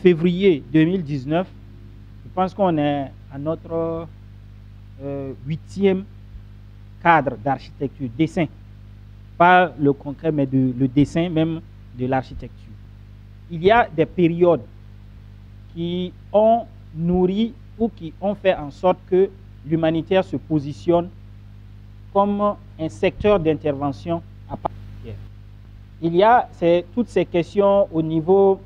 février 2019, je pense qu'on est à notre 8e cadre d'architecture, dessin. Pas le concret, mais le dessin même de l'architecture. Il y a des périodes qui ont nourri ou qui ont fait en sorte que l'humanitaire se positionne comme un secteur d'intervention à part entière. Il y a toutes ces questions au niveau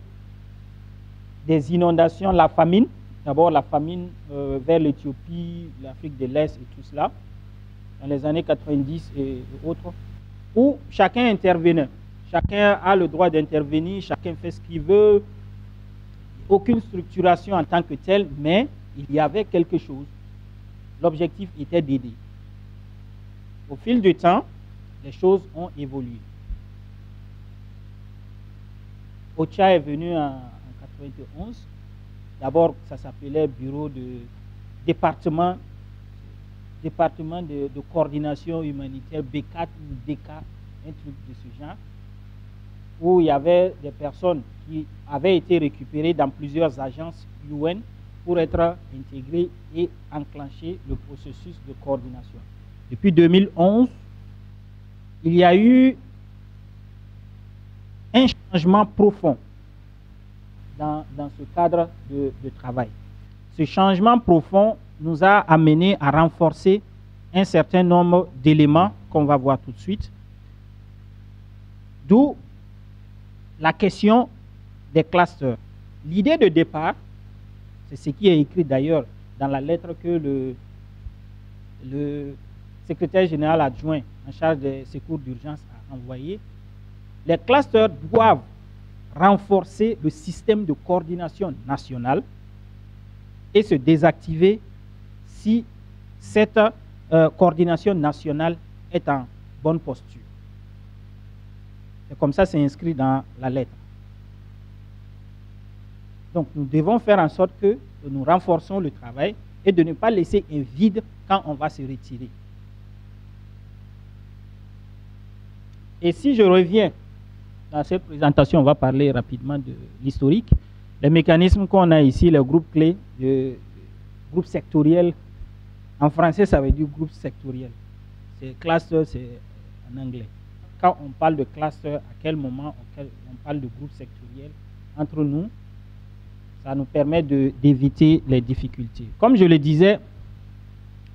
des inondations, la famine, d'abord la famine vers l'Éthiopie, l'Afrique de l'Est et tout cela, dans les années 90 et autres, où chacun intervenait. Chacun a le droit d'intervenir, chacun fait ce qu'il veut, aucune structuration en tant que telle, mais il y avait quelque chose. L'objectif était d'aider. Au fil du temps, les choses ont évolué. OCHA est venu en 1991. D'abord, ça s'appelait Bureau de département de coordination humanitaire, B4 ou DK, un truc de ce genre, où il y avait des personnes qui avaient été récupérées dans plusieurs agences UN pour être intégrées et enclencher le processus de coordination. Depuis 2011, il y a eu un changement profond dans ce cadre de travail. Ce changement profond nous a amené à renforcer un certain nombre d'éléments qu'on va voir tout de suite, d'où la question des clusters. L'idée de départ, c'est ce qui est écrit d'ailleurs dans la lettre que le secrétaire général adjoint en charge des secours d'urgence a envoyé. Les clusters doivent renforcer le système de coordination nationale et se désactiver si cette coordination nationale est en bonne posture. C'est comme ça, c'est inscrit dans la lettre. Donc, nous devons faire en sorte que nous renforçons le travail et de ne pas laisser un vide quand on va se retirer. Et si je reviens dans cette présentation, on va parler rapidement de l'historique. Les mécanismes qu'on a ici, les groupes clés, le groupe sectoriel, en français, ça veut dire groupe sectoriel. C'est cluster, c'est en anglais. Quand on parle de cluster, à quel moment on parle de groupe sectoriel entre nous, ça nous permet d'éviter les difficultés. Comme je le disais,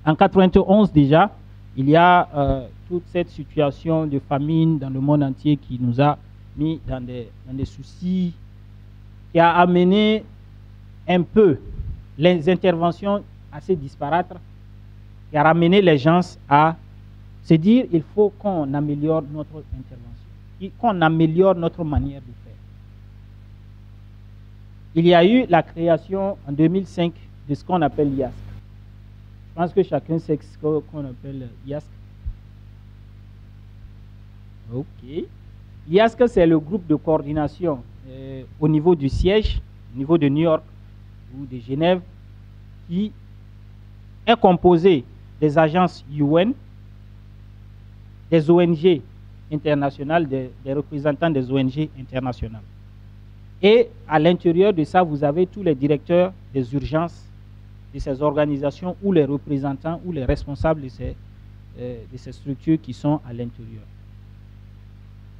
en 1991 déjà, il y a toute cette situation de famine dans le monde entier qui nous a mis dans des soucis, qui a amené un peu les interventions assez disparates, qui a ramené les gens à se dire il faut qu'on améliore notre intervention, qu'on améliore notre manière de faire. Il y a eu la création en 2005 de ce qu'on appelle IASC. Je pense que chacun sait ce qu'on appelle IASC. OK. IASC, c'est le groupe de coordination au niveau du siège, au niveau de New York ou de Genève, qui est composé des agences UN, des ONG internationales, des représentants des ONG internationales. Et à l'intérieur de ça, vous avez tous les directeurs des urgences de ces organisations ou les représentants ou les responsables de ces structures qui sont à l'intérieur.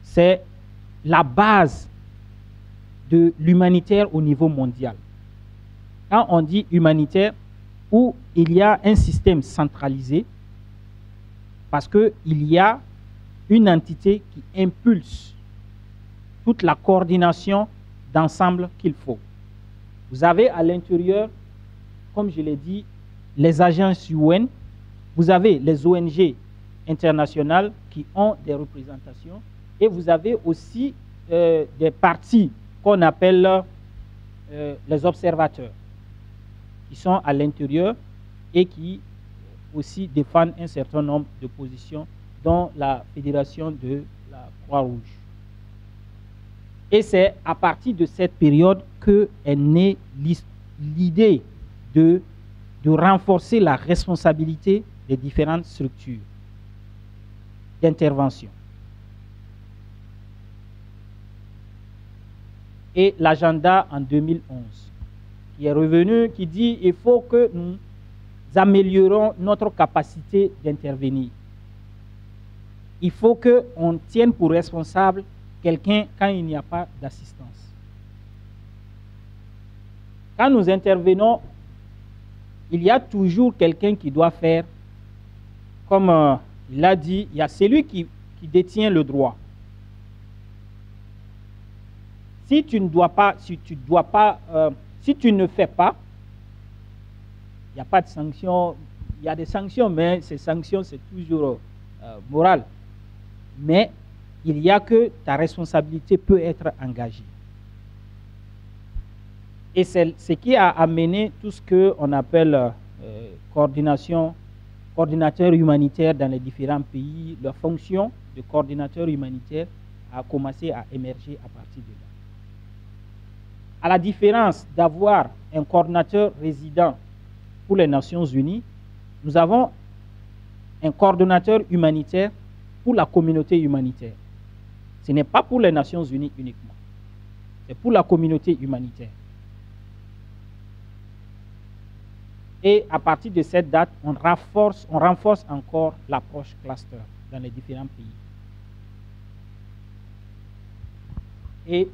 C'est la base de l'humanitaire au niveau mondial. Quand on dit humanitaire, où il y a un système centralisé, parce qu'il y a une entité qui impulse toute la coordination d'ensemble qu'il faut. Vous avez à l'intérieur, comme je l'ai dit, les agences UN, vous avez les ONG internationales qui ont des représentations, et vous avez aussi des parties qu'on appelle les observateurs, qui sont à l'intérieur et qui aussi défendent un certain nombre de positions, dont la Fédération de la Croix-Rouge. Et c'est à partir de cette période qu'est née l'idée de renforcer la responsabilité des différentes structures d'intervention. et l'agenda en 2011, qui est revenu, qui dit qu'il faut que nous améliorons notre capacité d'intervenir. Il faut qu'on tienne pour responsable quelqu'un quand il n'y a pas d'assistance. Quand nous intervenons, il y a toujours quelqu'un qui doit faire, comme il l'a dit, il y a celui qui détient le droit. Si tu ne fais pas, il n'y a pas de sanctions. Il y a des sanctions, mais ces sanctions, c'est toujours moral. Mais il y a que ta responsabilité peut être engagée. Et c'est ce qui a amené tout ce qu'on appelle coordinateur humanitaire dans les différents pays. Leur fonction de coordinateur humanitaire a commencé à émerger à partir de là. À la différence d'avoir un coordinateur résident pour les Nations Unies, nous avons un coordonnateur humanitaire pour la communauté humanitaire. Ce n'est pas pour les Nations Unies uniquement, c'est pour la communauté humanitaire. Et à partir de cette date, on renforce encore l'approche cluster dans les différents pays. Et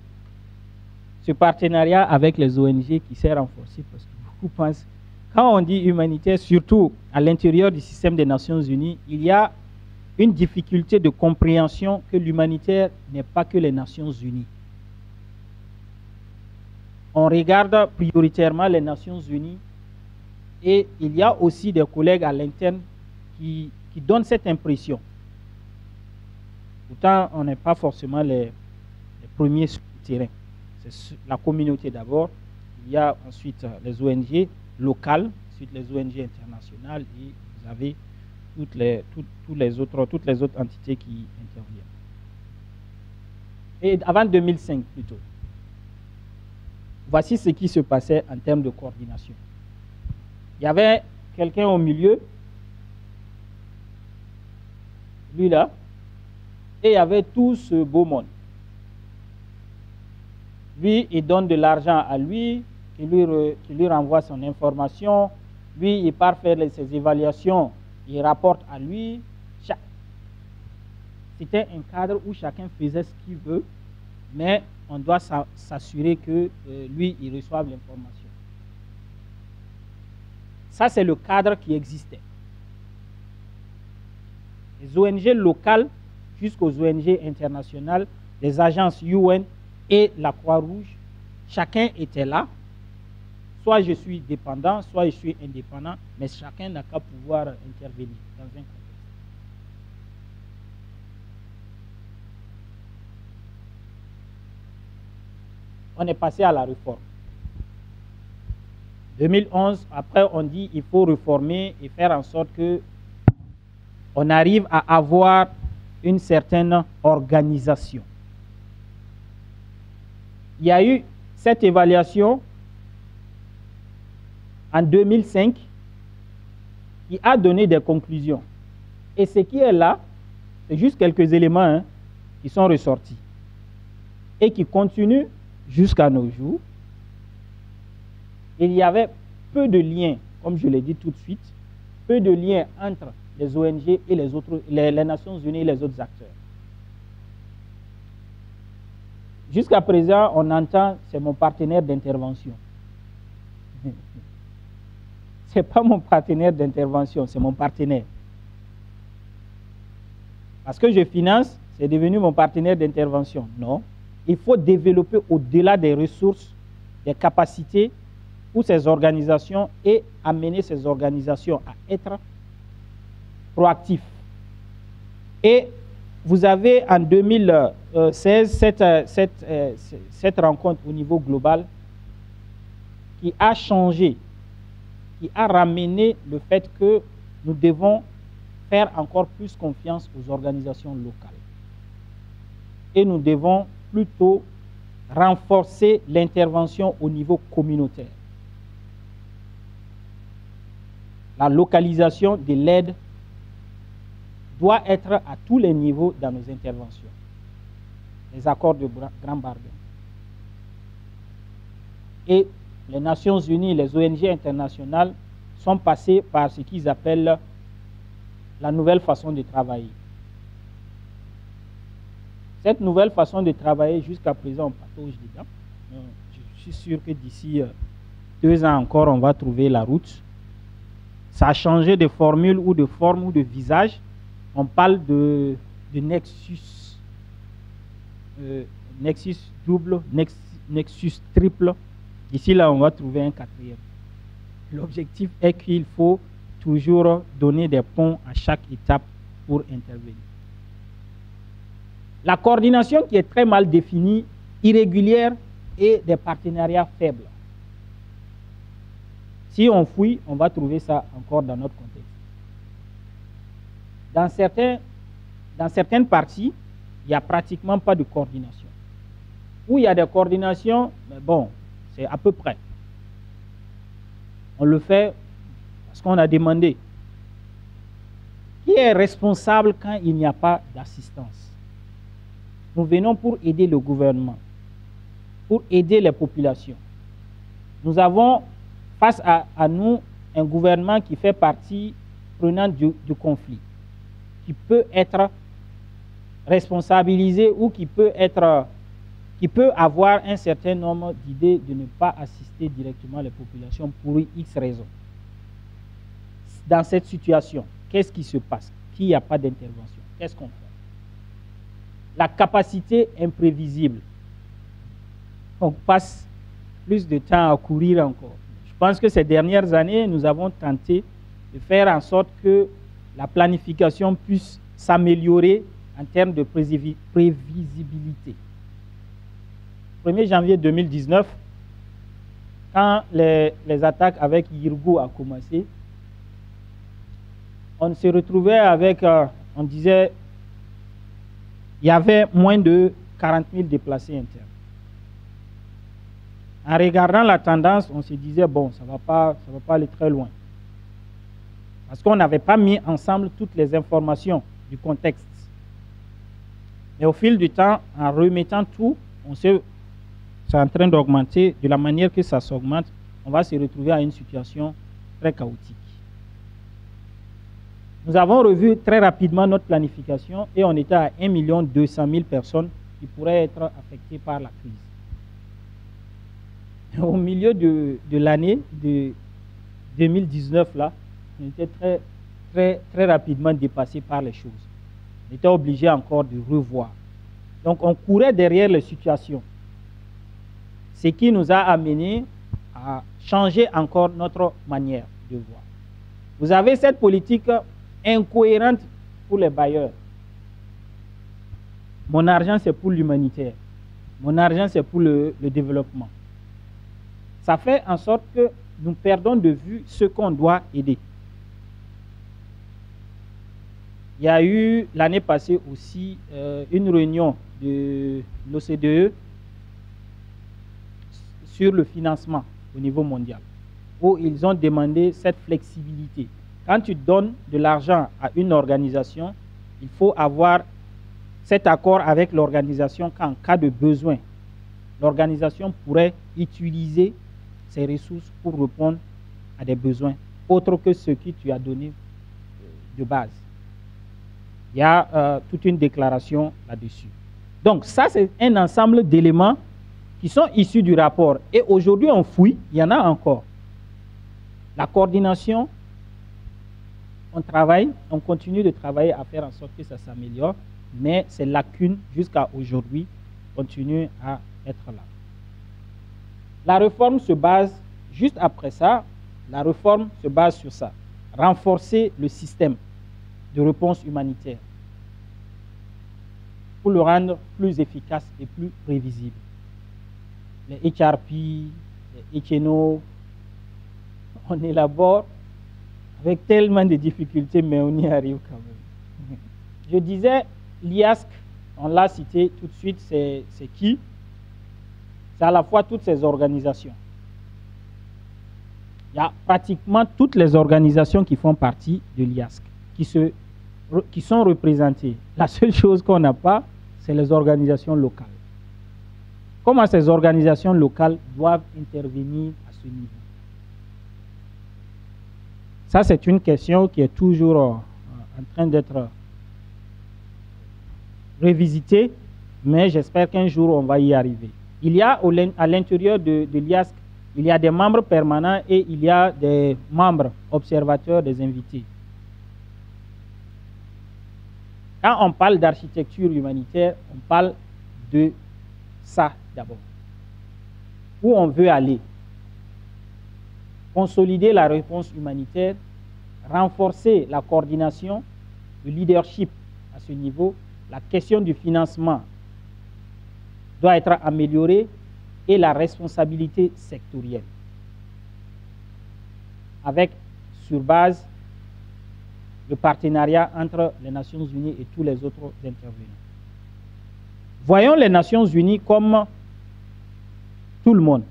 ce partenariat avec les ONG qui s'est renforcé, parce que beaucoup pensent, quand on dit humanitaire, surtout à l'intérieur du système des Nations Unies, il y a une difficulté de compréhension que l'humanitaire n'est pas que les Nations Unies. On regarde prioritairement les Nations Unies et il y a aussi des collègues à l'interne qui donnent cette impression. Pourtant, on n'est pas forcément les premiers sur le terrain. C'est la communauté d'abord, il y a ensuite les ONG locales, ensuite les ONG internationales et vous avez toutes les autres entités qui interviennent. Et avant 2005 plutôt, voici ce qui se passait en termes de coordination. Il y avait quelqu'un au milieu, lui là, et il y avait tout ce beau monde. Lui, il donne de l'argent à lui, qui lui renvoie son information. Lui, il part faire ses évaluations, il rapporte à lui. C'était un cadre où chacun faisait ce qu'il veut, mais on doit s'assurer que lui, il reçoive l'information. Ça, c'est le cadre qui existait. Les ONG locales jusqu'aux ONG internationales, les agences UN, et la Croix-Rouge, chacun était là. Soit je suis dépendant, soit je suis indépendant, mais chacun n'a qu'à pouvoir intervenir dans un contexte. On est passé à la réforme. 2011, après on dit il faut réformer et faire en sorte que on arrive à avoir une certaine organisation. Il y a eu cette évaluation en 2005 qui a donné des conclusions. Et ce qui est là, c'est juste quelques éléments qui sont ressortis et qui continuent jusqu'à nos jours. Il y avait peu de liens, comme je l'ai dit tout de suite, peu de liens entre les ONG et les Nations Unies et les autres acteurs. Jusqu'à présent, on entend c'est mon partenaire d'intervention. Ce n'est pas mon partenaire d'intervention, c'est mon partenaire. Parce que je finance, c'est devenu mon partenaire d'intervention. Non. Il faut développer au-delà des ressources, des capacités pour ces organisations et amener ces organisations à être proactifs. Et vous avez en 2016 cette rencontre au niveau global qui a changé, qui a ramené le fait que nous devons faire encore plus confiance aux organisations locales. Et nous devons plutôt renforcer l'intervention au niveau communautaire. La localisation de l'aide doit être à tous les niveaux dans nos interventions. Les accords de grand bargain. et les Nations Unies, les ONG internationales sont passées par ce qu'ils appellent la nouvelle façon de travailler. Cette nouvelle façon de travailler, jusqu'à présent, on patauge dedans. Je suis sûr que d'ici 2 ans encore, on va trouver la route. Ça a changé de formule ou de forme ou de visage. On parle de nexus, nexus double, nexus triple. D'ici là, on va trouver un 4e. L'objectif est qu'il faut toujours donner des ponts à chaque étape pour intervenir. La coordination qui est très mal définie, irrégulière et des partenariats faibles. Si on fouille, on va trouver ça encore dans notre contexte. Dans certaines parties, il n'y a pratiquement pas de coordination. Où il y a des coordinations, mais bon, c'est à peu près. On le fait parce qu'on a demandé. Qui est responsable quand il n'y a pas d'assistance? Nous venons pour aider le gouvernement, pour aider les populations. Nous avons face à nous un gouvernement qui fait partie prenante du conflit, qui peut être responsabilisé ou qui peut avoir un certain nombre d'idées de ne pas assister directement les populations pour X raisons. Dans cette situation, qu'est-ce qui se passe? Qu'il n'y a pas d'intervention, qu'est-ce qu'on fait? La capacité imprévisible. On passe plus de temps à courir encore. Je pense que ces dernières années, nous avons tenté de faire en sorte que la planification puisse s'améliorer en termes de prévisibilité. 1er janvier 2019, quand les attaques avec Yirgou ont commencé, on se retrouvait avec, on disait, il y avait moins de 40 000 déplacés internes. En regardant la tendance, on se disait, bon, ça ne va pas aller très loin. Parce qu'on n'avait pas mis ensemble toutes les informations du contexte. Mais au fil du temps, en remettant tout, c'est en train d'augmenter. De la manière que ça s'augmente, on va se retrouver à une situation très chaotique. Nous avons revu très rapidement notre planification et on était à 1 200 000 personnes qui pourraient être affectées par la crise. Au milieu de l'année de 2019, là, on était très rapidement dépassé par les choses. On était obligé encore de revoir. Donc on courait derrière les situations. Ce qui nous a amené à changer encore notre manière de voir. Vous avez cette politique incohérente pour les bailleurs. Mon argent, c'est pour l'humanitaire. Mon argent, c'est pour le développement. Ça fait en sorte que nous perdons de vue ce qu'on doit aider. Il y a eu l'année passée aussi une réunion de l'OCDE sur le financement au niveau mondial, où ils ont demandé cette flexibilité. Quand tu donnes de l'argent à une organisation, il faut avoir cet accord avec l'organisation qu'en cas de besoin, l'organisation pourrait utiliser ses ressources pour répondre à des besoins autres que ceux que tu as donnés de base. Il y a toute une déclaration là-dessus. Donc ça, c'est un ensemble d'éléments qui sont issus du rapport. Et aujourd'hui, on fouille, il y en a encore. La coordination, on travaille, on continue de travailler à faire en sorte que ça s'améliore, mais ces lacunes jusqu'à aujourd'hui continuent à être là. La réforme se base, juste après ça, la réforme se base sur ça. Renforcer le système de réponse humanitaire pour le rendre plus efficace et plus prévisible. Les HRP, les HNO, on élabore avec tellement de difficultés, mais on y arrive quand même. Je disais, l'IASC, on l'a cité tout de suite, c'est qui? C'est à la fois toutes ces organisations. Il y a pratiquement toutes les organisations qui font partie de l'IASC, qui sont représentées. La seule chose qu'on n'a pas, c'est les organisations locales. comment ces organisations locales doivent intervenir à ce niveau? Ça, c'est une question qui est toujours en train d'être revisitée, mais j'espère qu'un jour, on va y arriver. Il y a à l'intérieur de l'IASC, il y a des membres permanents et il y a des membres observateurs, des invités. Quand on parle d'architecture humanitaire, on parle de ça d'abord. Où on veut aller? Consolider la réponse humanitaire, renforcer la coordination, le leadership à ce niveau, la question du financement doit être améliorée et la responsabilité sectorielle. Avec, sur base, le partenariat entre les Nations Unies et tous les autres intervenants. Voyons les Nations Unies comme tout le monde.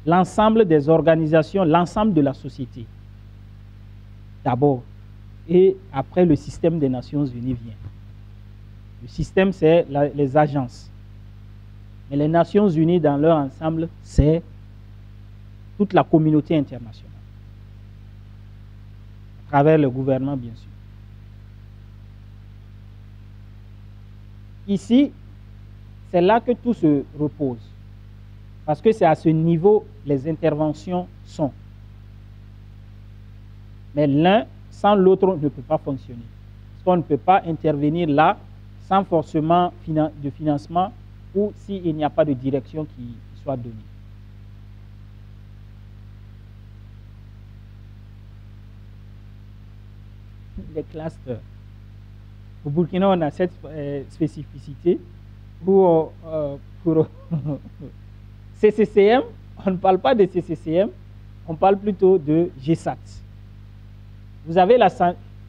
L'ensemble des organisations, l'ensemble de la société. D'abord. Et après, le système des Nations Unies vient. Le système, c'est les agences. Mais les Nations Unies, dans leur ensemble, c'est toute la communauté internationale. À travers le gouvernement, bien sûr. Ici, c'est là que tout se repose. Parce que c'est à ce niveau les interventions sont. Mais l'un sans l'autre ne peut pas fonctionner. Parce qu'on ne peut pas intervenir là sans forcément de financement ou s'il n'y a pas de direction qui soit donnée. Les clusters. Au Burkina, on a cette spécificité où pour CCCM, on ne parle pas de CCCM, on parle plutôt de GSAT. Vous avez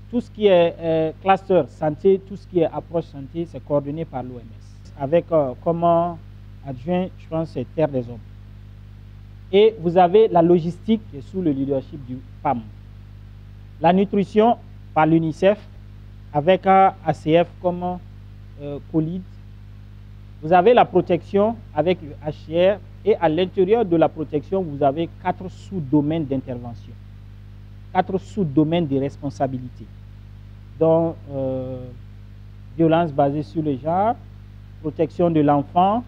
tout ce qui est cluster santé, tout ce qui est approche santé, c'est coordonné par l'OMS. Avec comme adjoint, je pense, c'est Terre des Hommes. Et vous avez la logistique qui est sous le leadership du PAM. La nutrition par l'UNICEF, avec ACF comme COLID. Vous avez la protection avec le HCR. Et à l'intérieur de la protection, vous avez 4 sous-domaines d'intervention. 4 sous-domaines de responsabilité, dont violence basée sur le genre, protection de l'enfant,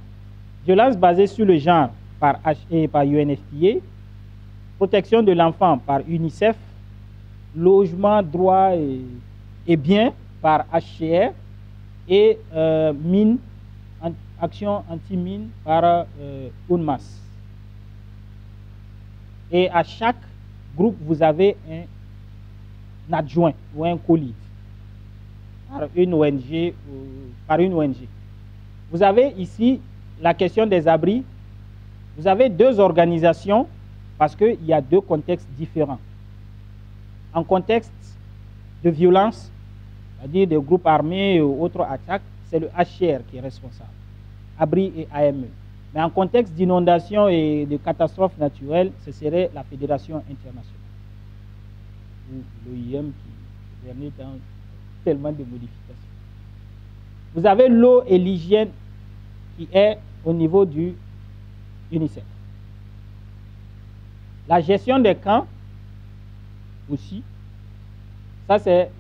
violence basée sur le genre par UNFPA, protection de l'enfant par UNICEF, logement, droit et biens par HCR et mine, action anti-mine par UNMAS. Et à chaque groupe, vous avez un adjoint ou un co-lead par une ONG. Vous avez ici la question des abris. Vous avez 2 organisations parce qu'il y a 2 contextes différents. En contexte de violence, c'est-à-dire des groupes armés ou autres attaques, c'est le HCR qui est responsable, abri et AME. Mais en contexte d'inondation et de catastrophes naturelles, ce serait la Fédération internationale. Ou l'OIM qui permet tellement de modifications. Vous avez l'eau et l'hygiène qui est au niveau du UNICEF. La gestion des camps aussi, ça c'est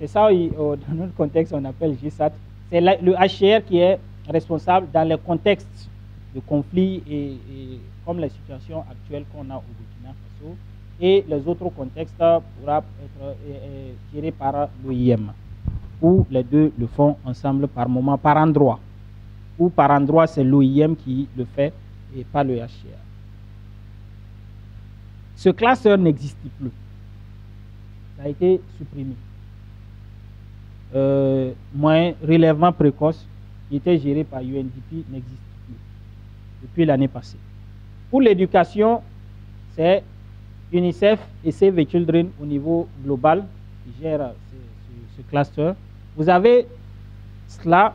ça dans notre contexte on appelle GSAT. C'est le HCR qui est responsable dans les contextes de conflits et comme la situation actuelle qu'on a au Burkina Faso, et les autres contextes pourra être gérés par l'OIM, où les deux le font ensemble par moment, par endroit. Ou par endroit, c'est l'OIM qui le fait et pas le HCR. Ce classeur n'existe plus. Ça a été supprimé. Relèvement précoce, qui était géré par UNDP, n'existe plus depuis l'année passée. Pour l'éducation, c'est UNICEF et Save the Children au niveau global qui gèrent ce cluster. Vous avez cela,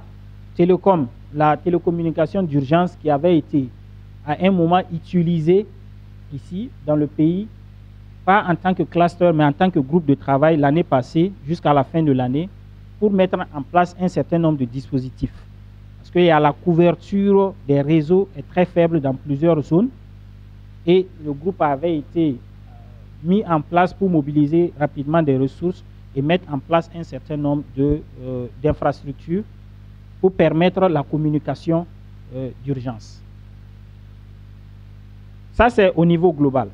télécom, la télécommunication d'urgence qui avait été à un moment utilisée ici dans le pays, pas en tant que cluster, mais en tant que groupe de travail l'année passée jusqu'à la fin de l'année pour mettre en place un certain nombre de dispositifs. parce que la couverture des réseaux est très faible dans plusieurs zones, et le groupe avait été mis en place pour mobiliser rapidement des ressources et mettre en place un certain nombre d'infrastructures pour permettre la communication d'urgence. Ça, c'est au niveau global.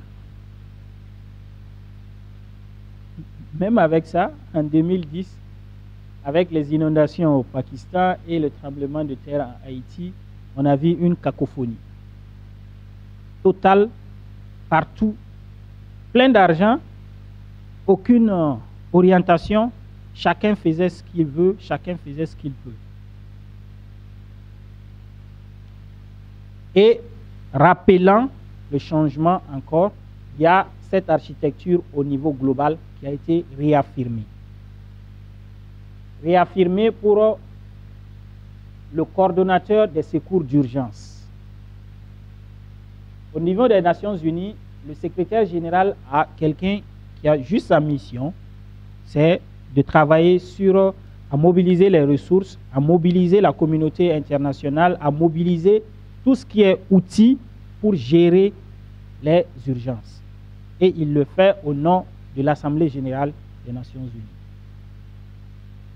Même avec ça, en 2010, avec les inondations au Pakistan et le tremblement de terre en Haïti, on a vu une cacophonie totale partout, plein d'argent, aucune orientation, chacun faisait ce qu'il veut, chacun faisait ce qu'il peut. Et rappelant le changement encore, il y a cette architecture au niveau global qui a été réaffirmée. Réaffirmée pour le coordonnateur des secours d'urgence. Au niveau des Nations Unies, le secrétaire général a quelqu'un qui a juste sa mission, c'est de travailler à mobiliser les ressources, à mobiliser la communauté internationale, à mobiliser tout ce qui est outil pour gérer les urgences. Et il le fait au nom de l'Assemblée générale des Nations Unies.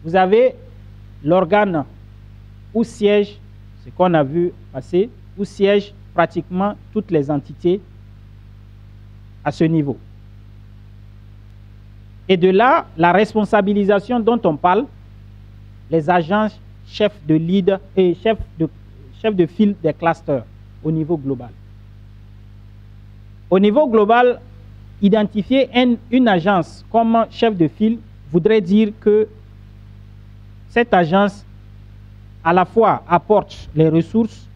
Vous avez l'organe où siègent, ce qu'on a vu passer, où siègent pratiquement toutes les entités à ce niveau. Et de là, la responsabilisation dont on parle, les agents chefs de lead et chefs de file des clusters au niveau global. Au niveau global, identifier une agence comme chef de file voudrait dire que cette agence, à la fois, apporte les ressources.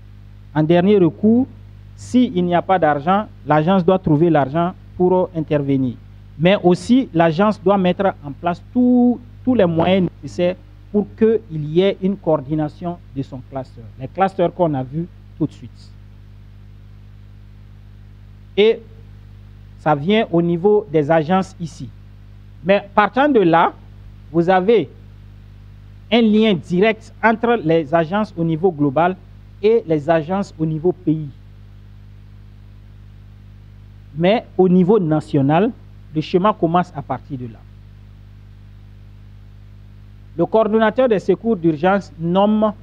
En dernier recours, s'il n'y a pas d'argent, l'agence doit trouver l'argent pour intervenir. Mais aussi, l'agence doit mettre en place tous les moyens nécessaires pour qu'il y ait une coordination de son cluster. Les clusters qu'on a vus tout de suite. Et ça vient au niveau des agences ici. Mais partant de là, vous avez un lien direct entre les agences au niveau global et les agences au niveau pays. Mais au niveau national, le schéma commence à partir de là. Le coordonnateur des secours d'urgence nomme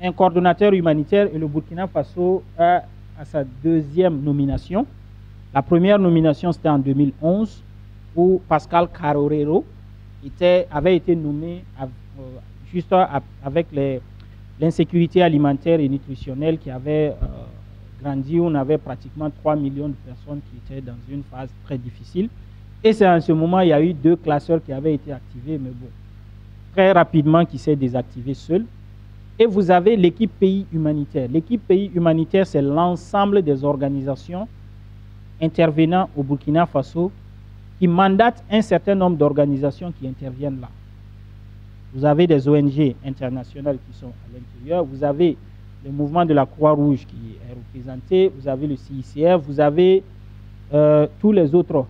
un coordonnateur humanitaire et le Burkina Faso a sa deuxième nomination. La première nomination, c'était en 2011, où Pascal Carorero avait été nommé juste avec l'insécurité alimentaire et nutritionnelle qui avait grandi. On avait pratiquement 3 millions de personnes qui étaient dans une phase très difficile. Et c'est en ce moment, il y a eu 2 classeurs qui avaient été activés, mais bon, très rapidement qui s'est désactivé seul. Et vous avez l'équipe pays humanitaire. L'équipe pays humanitaire, c'est l'ensemble des organisations intervenant au Burkina Faso qui mandatent un certain nombre d'organisations qui interviennent là. Vous avez des ONG internationales qui sont à l'intérieur, vous avez le mouvement de la Croix-Rouge qui est représenté, vous avez le CICR, vous avez tous les autres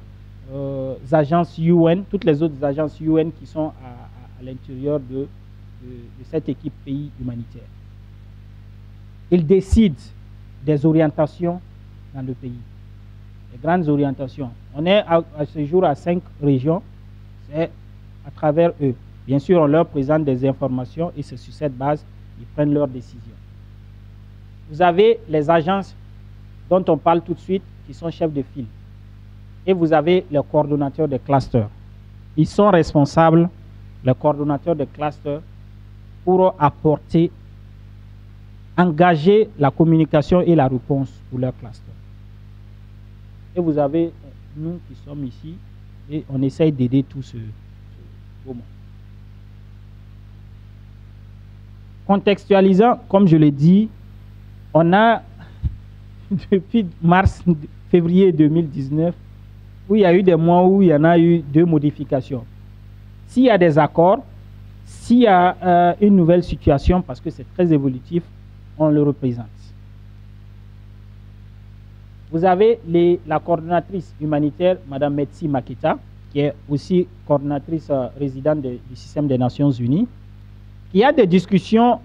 agences UN, toutes les autres agences UN qui sont à l'intérieur de cette équipe pays humanitaire. Ils décident des orientations dans le pays, des grandes orientations. On est à ce jour à 5 régions, c'est à travers eux. Bien sûr, on leur présente des informations et c'est sur cette base qu'ils prennent leurs décisions. Vous avez les agences dont on parle tout de suite, qui sont chefs de file. Et vous avez les coordonnateurs des clusters. Ils sont responsables, les coordonnateurs des clusters, pour apporter, engager la communication et la réponse pour leur cluster. Et vous avez nous qui sommes ici et on essaye d'aider tout ce moment. Contextualisant, comme je l'ai dit, on a depuis février 2019, où il y a eu des mois où il y en a eu 2 modifications. S'il y a des accords, s'il y a une nouvelle situation, parce que c'est très évolutif, on le représente. Vous avez la coordonnatrice humanitaire, Mme Metsi Maketa, qui est aussi coordonnatrice résidente du système des Nations Unies, il y a des discussions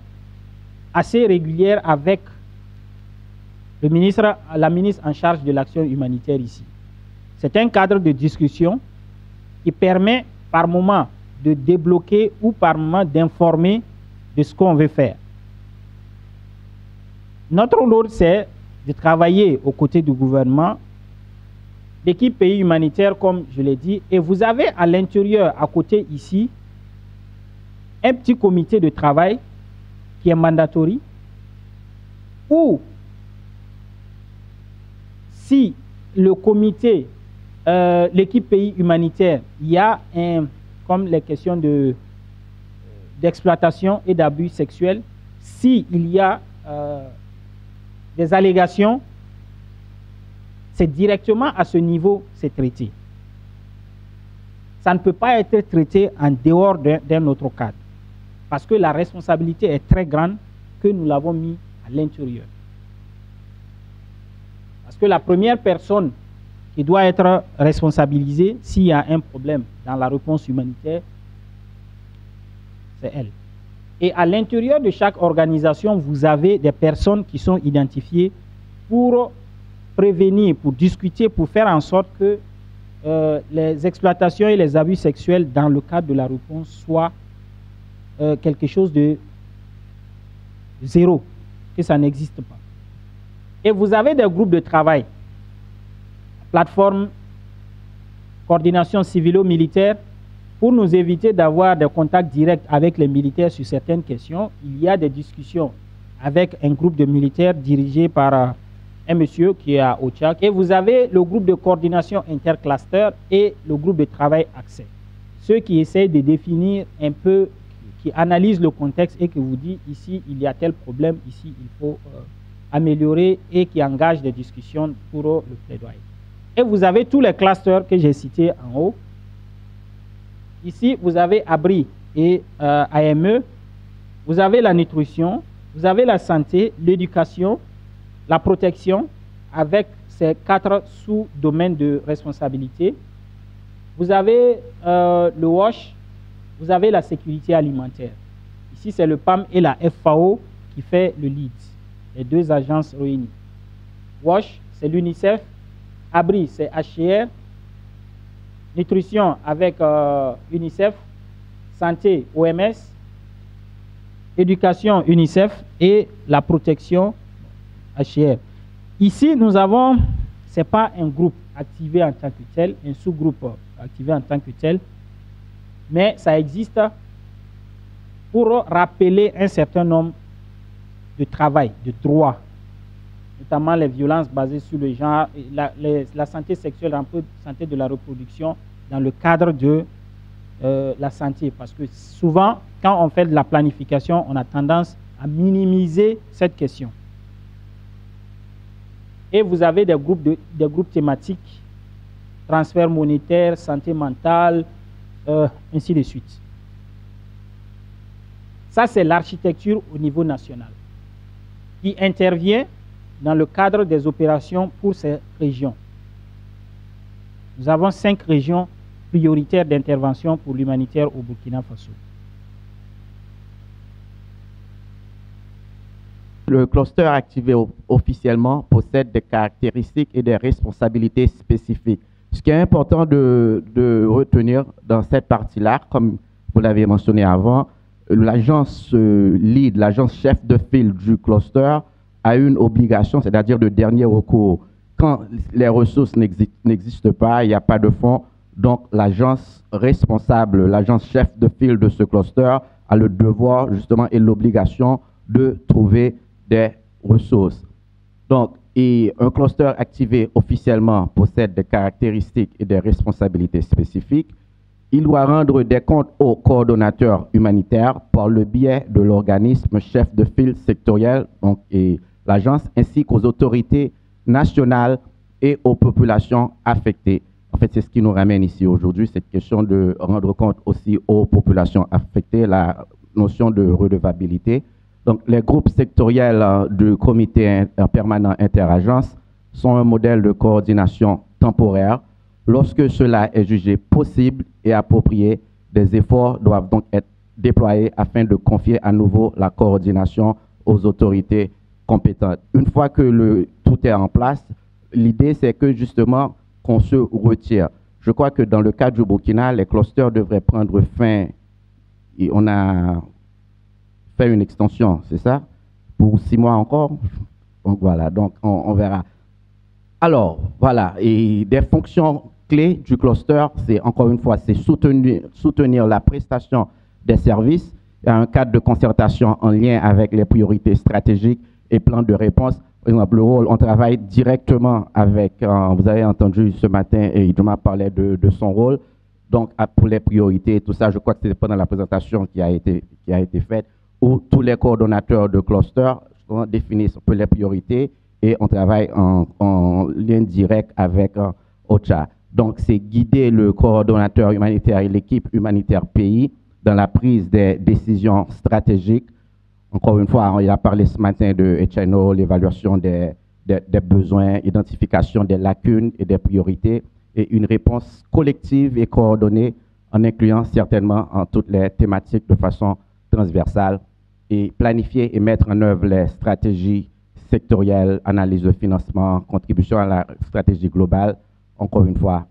assez régulières avec la ministre en charge de l'action humanitaire ici. C'est un cadre de discussion qui permet par moment de débloquer ou par moment d'informer de ce qu'on veut faire. Notre rôle, c'est de travailler aux côtés du gouvernement, l'équipe pays humanitaire, comme je l'ai dit, et vous avez à l'intérieur, à côté ici, un petit comité de travail qui est mandatory, où si le comité, l'équipe pays humanitaire, il y a comme les questions d'exploitation et d'abus sexuels, s'il y a des allégations, c'est directement à ce niveau, c'est traité. Ça ne peut pas être traité en dehors d'un autre cadre, parce que la responsabilité est très grande que nous l'avons mis à l'intérieur. Parce que la première personne qui doit être responsabilisée s'il y a un problème dans la réponse humanitaire, c'est elle. Et à l'intérieur de chaque organisation, vous avez des personnes qui sont identifiées pour prévenir, pour discuter, pour faire en sorte que les exploitations et les abus sexuels dans le cadre de la réponse soient quelque chose de zéro, que ça n'existe pas. Et vous avez des groupes de travail, plateforme, coordination civilo-militaire, pour nous éviter d'avoir des contacts directs avec les militaires sur certaines questions. Il y a des discussions avec un groupe de militaires dirigé par un monsieur qui est à Ochak. Et vous avez le groupe de coordination intercluster et le groupe de travail accès. Ceux qui essayent de définir un peu, qui analysent le contexte et qui vous disent ici il y a tel problème, ici il faut améliorer, et qui engagent des discussions pour le plaidoyer. Et vous avez tous les clusters que j'ai cités en haut. Ici, vous avez ABRI et AME, vous avez la nutrition, vous avez la santé, l'éducation, la protection, avec ces 4 sous-domaines de responsabilité. Vous avez le WASH, vous avez la sécurité alimentaire. Ici, c'est le PAM et la FAO qui fait le lead, les 2 agences réunies. WASH, c'est l'UNICEF, ABRI, c'est HCR, nutrition avec UNICEF, santé OMS, éducation UNICEF et la protection HCR. Ici, nous avons, ce n'est pas un groupe activé en tant que tel, un sous-groupe activé en tant que tel, mais ça existe pour rappeler un certain nombre de travail, de droits, notamment les violences basées sur le genre, la santé sexuelle, un peu santé de la reproduction dans le cadre de la santé. Parce que souvent, quand on fait de la planification, on a tendance à minimiser cette question. Et vous avez des groupes thématiques, transfert monétaire, santé mentale, ainsi de suite. Ça, c'est l'architecture au niveau national qui intervient dans le cadre des opérations pour ces régions. Nous avons 5 régions prioritaires d'intervention pour l'humanitaire au Burkina Faso. Le cluster activé officiellement possède des caractéristiques et des responsabilités spécifiques. Ce qui est important de retenir dans cette partie-là, comme vous l'avez mentionné avant, l'agence lead, l'agence chef de file du cluster a une obligation, c'est-à-dire de dernier recours. Quand les ressources n'existent pas, il n'y a pas de fonds, donc l'agence responsable, l'agence chef de file de ce cluster a le devoir justement et l'obligation de trouver des ressources. Donc, et un cluster activé officiellement possède des caractéristiques et des responsabilités spécifiques. Il doit rendre des comptes au coordonnateur humanitaire par le biais de l'organisme chef de file sectoriel, donc, et l'agence, ainsi qu'aux autorités nationales et aux populations affectées. En fait, c'est ce qui nous ramène ici aujourd'hui, cette question de rendre compte aussi aux populations affectées, la notion de redevabilité. Donc, les groupes sectoriels du comité permanent interagence sont un modèle de coordination temporaire. Lorsque cela est jugé possible et approprié, des efforts doivent donc être déployés afin de confier à nouveau la coordination aux autorités compétentes. Une fois que tout est en place, l'idée c'est que justement qu'on se retire. Je crois que dans le cas du Burkina, les clusters devraient prendre fin. Et on a fait une extension, c'est ça? Pour 6 mois encore. Donc voilà, donc on verra. Alors, voilà, et des fonctions clés du cluster, c'est encore une fois, c'est soutenir la prestation des services. Il y a un cadre de concertation en lien avec les priorités stratégiques et plans de réponse. Par exemple, le rôle, on travaille directement avec, vous avez entendu ce matin, et Idrima parlait de son rôle, donc pour les priorités, tout ça, je crois que c'est pendant la présentation qui a été faite, où tous les coordonnateurs de cluster définissent un peu les priorités, et on travaille en lien direct avec OCHA. Donc, c'est guider le coordonnateur humanitaire et l'équipe humanitaire pays dans la prise des décisions stratégiques. Encore une fois, il a parlé ce matin de HNO, l'évaluation des besoins, identification des lacunes et des priorités, et une réponse collective et coordonnée en incluant certainement en toutes les thématiques de façon transversale, et planifier et mettre en œuvre les stratégies sectorielle, analyse de financement, contribution à la stratégie globale, encore une fois,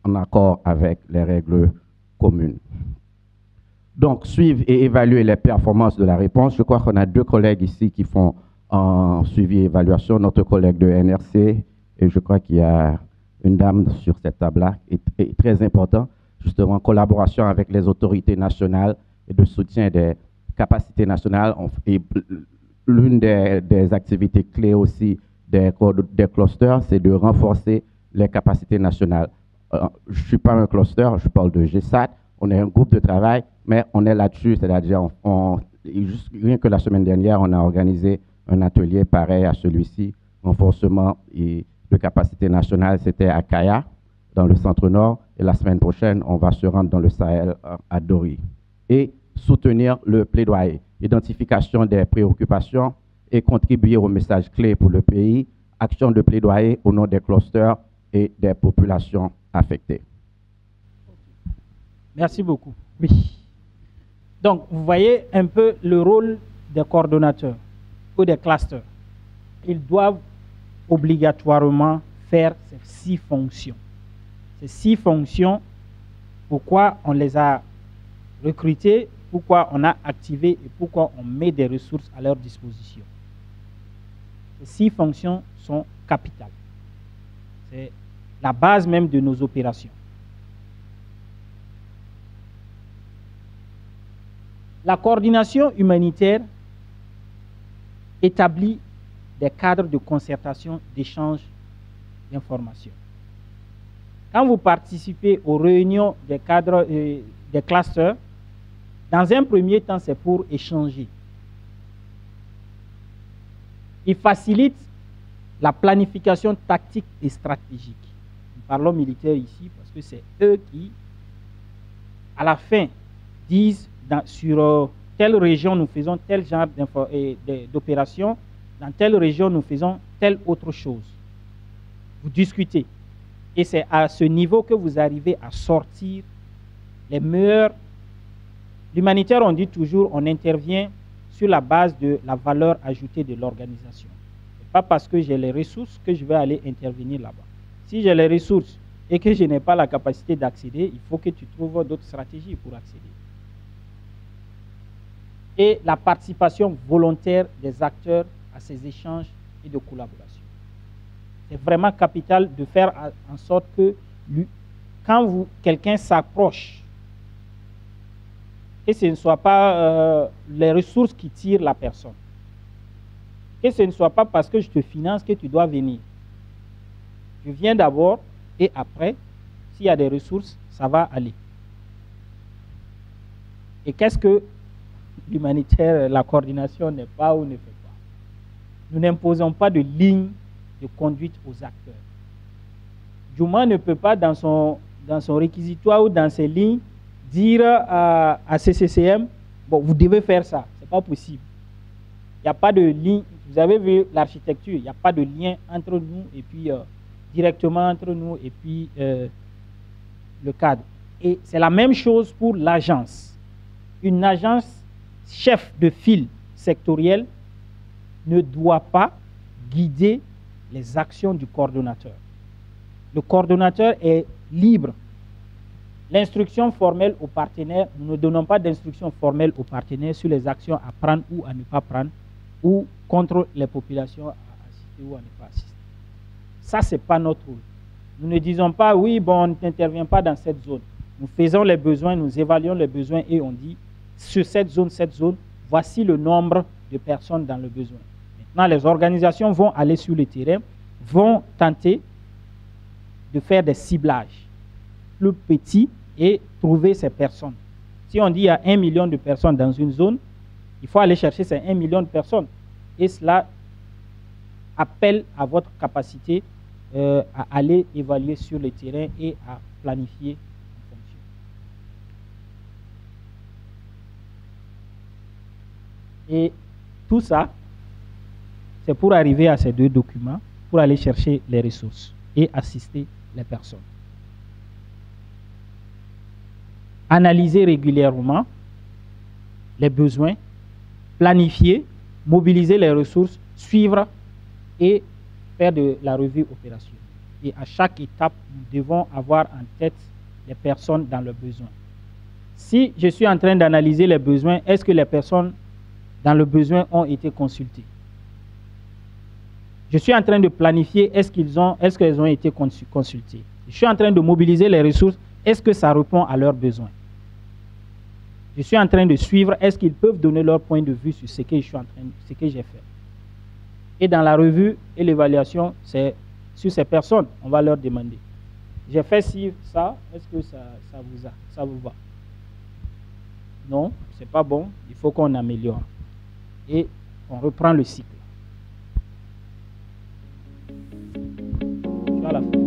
en accord avec les règles communes. Donc, suivre et évaluer les performances de la réponse. Je crois qu'on a 2 collègues ici qui font un suivi et évaluation, notre collègue de NRC, et je crois qu'il y a une dame sur cette table-là, est très important, justement, en collaboration avec les autorités nationales et de soutien des capacités nationales. L'une des activités clés aussi des clusters, c'est de renforcer les capacités nationales. Je ne suis pas un cluster, je parle de GSAT. On est un groupe de travail, mais on est là-dessus, c'est-à-dire, rien que la semaine dernière, on a organisé un atelier pareil à celui-ci, renforcement de capacité nationale, c'était à Kaya, dans le centre-nord, et la semaine prochaine, on va se rendre dans le Sahel, à Dori. Et soutenir le plaidoyer, identification des préoccupations et contribuer au message clé pour le pays, action de plaidoyer au nom des clusters et des populations affectées. Merci beaucoup. Oui. Donc, vous voyez un peu le rôle des coordonnateurs ou des clusters. Ils doivent obligatoirement faire ces 6 fonctions. Ces 6 fonctions, pourquoi on les a recrutés, pourquoi on a activé et pourquoi on met des ressources à leur disposition. Ces 6 fonctions sont capitales. C'est la base même de nos opérations. La coordination humanitaire établit des cadres de concertation, d'échange d'informations. Quand vous participez aux réunions des cadres, des clusters, dans un premier temps, c'est pour échanger. Il facilite la planification tactique et stratégique. Nous parlons militaire ici parce que c'est eux qui, à la fin, disent sur telle région nous faisons tel genre d'opération, dans telle région nous faisons telle autre chose. Vous discutez. Et c'est à ce niveau que vous arrivez à sortir les meilleurs. L'humanitaire, on dit toujours, on intervient sur la base de la valeur ajoutée de l'organisation. Ce n'est pas parce que j'ai les ressources que je vais aller intervenir là-bas. Si j'ai les ressources et que je n'ai pas la capacité d'accéder, il faut que tu trouves d'autres stratégies pour accéder. Et la participation volontaire des acteurs à ces échanges et de collaboration. C'est vraiment capital de faire en sorte que quand quelqu'un s'approche, que ce ne soit pas les ressources qui tirent la personne. Que ce ne soit pas parce que je te finance que tu dois venir. Je viens d'abord et après, s'il y a des ressources, ça va aller. Et qu'est-ce que l'humanitaire, la coordination n'est pas ou ne fait pas? Nous n'imposons pas de ligne de conduite aux acteurs. Juma ne peut pas, dans son réquisitoire ou dans ses lignes, dire à CCCM, bon, vous devez faire ça. Ce n'est pas possible. Il n'y a pas de ligne. Vous avez vu l'architecture, il n'y a pas de lien entre nous et puis directement entre nous et puis le cadre. Et c'est la même chose pour l'agence. une agence chef de file sectoriel ne doit pas guider les actions du coordonnateur. Le coordonnateur est libre. L'instruction formelle aux partenaires, nous ne donnons pas d'instruction formelle aux partenaires sur les actions à prendre ou à ne pas prendre, ou contre les populations à assister ou à ne pas assister. Ça, ce n'est pas notre rôle. Nous ne disons pas, oui, bon, on n'intervient pas dans cette zone. Nous faisons les besoins, nous évaluons les besoins et on dit, sur cette zone, voici le nombre de personnes dans le besoin. Maintenant, les organisations vont aller sur le terrain, vont tenter de faire des ciblages plus petits et trouver ces personnes. Si on dit qu'il y a 1 million de personnes dans une zone, il faut aller chercher ces 1 million de personnes. Et cela appelle à votre capacité à aller évaluer sur le terrain et à planifier en fonction. Et tout ça, c'est pour arriver à ces deux documents, pour aller chercher les ressources et assister les personnes. Analyser régulièrement les besoins, planifier, mobiliser les ressources, suivre et faire de la revue opérationnelle. Et à chaque étape, nous devons avoir en tête les personnes dans le besoin. Si je suis en train d'analyser les besoins, est-ce que les personnes dans le besoin ont été consultées? Je suis en train de planifier, est-ce qu'elles ont été consultées? Je suis en train de mobiliser les ressources, est-ce que ça répond à leurs besoins? Je suis en train de suivre, est-ce qu'ils peuvent donner leur point de vue sur ce que j'ai fait? Et dans la revue et l'évaluation, c'est sur ces personnes, on va leur demander. J'ai fait ci, ça, est-ce que ça vous va? Non, c'est pas bon, il faut qu'on améliore. Et on reprend le cycle. À la fin.